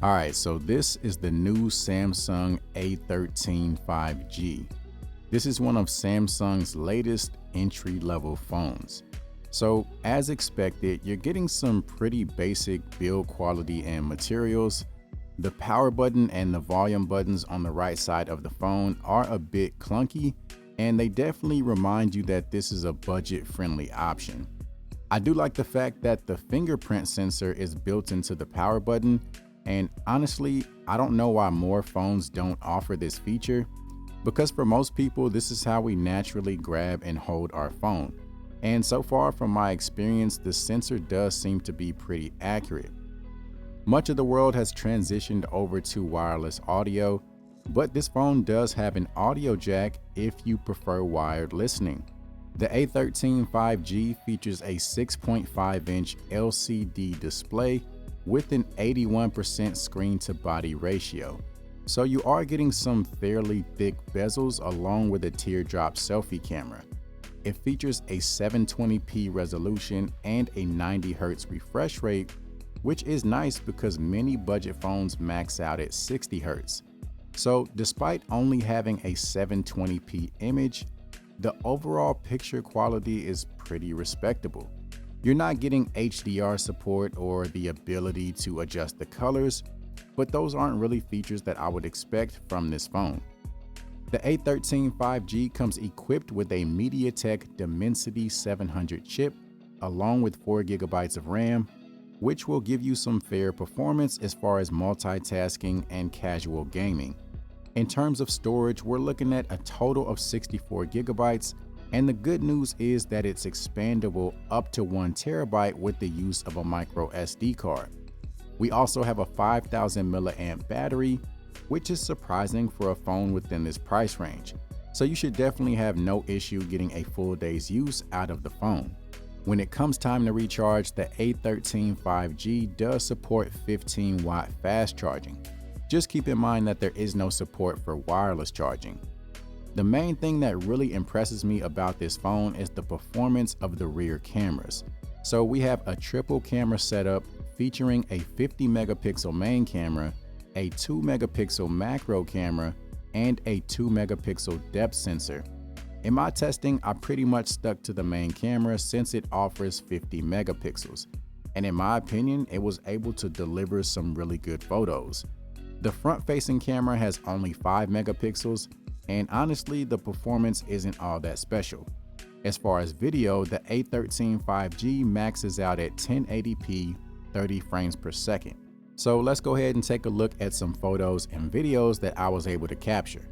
All right, so this is the new Samsung A13 5G. This is one of Samsung's latest entry-level phones. So as expected, you're getting some pretty basic build quality and materials. The power button and the volume buttons on the right side of the phone are a bit clunky, and they definitely remind you that this is a budget-friendly option. I do like the fact that the fingerprint sensor is built into the power button, and honestly, I don't know why more phones don't offer this feature, because for most people, this is how we naturally grab and hold our phone. And so far from my experience, the sensor does seem to be pretty accurate. Much of the world has transitioned over to wireless audio, but this phone does have an audio jack if you prefer wired listening. The A13 5G features a 6.5-inch LCD display with an 81% screen-to-body ratio. So you are getting some fairly thick bezels along with a teardrop selfie camera. It features a 720p resolution and a 90Hz refresh rate, which is nice because many budget phones max out at 60Hz. So despite only having a 720p image, the overall picture quality is pretty respectable. You're not getting HDR support or the ability to adjust the colors, but those aren't really features that I would expect from this phone. The A13 5G comes equipped with a MediaTek Dimensity 700 chip, along with 4GB of RAM, which will give you some fair performance as far as multitasking and casual gaming. In terms of storage, we're looking at a total of 64GB, and the good news is that it's expandable up to 1TB with the use of a micro SD card. We also have a 5000 mAh battery, which is surprising for a phone within this price range. So you should definitely have no issue getting a full day's use out of the phone. When it comes time to recharge, the A13 5G does support 15-watt fast charging. Just keep in mind that there is no support for wireless charging. The main thing that really impresses me about this phone is the performance of the rear cameras. So we have a triple camera setup featuring a 50-megapixel main camera, a 2-megapixel macro camera, and a 2-megapixel depth sensor. In my testing, I pretty much stuck to the main camera since it offers 50 megapixels. And in my opinion, it was able to deliver some really good photos. The front-facing camera has only 5 megapixels, and honestly, the performance isn't all that special. As far as video, the A13 5G maxes out at 1080p, 30 frames per second. So let's go ahead and take a look at some photos and videos that I was able to capture.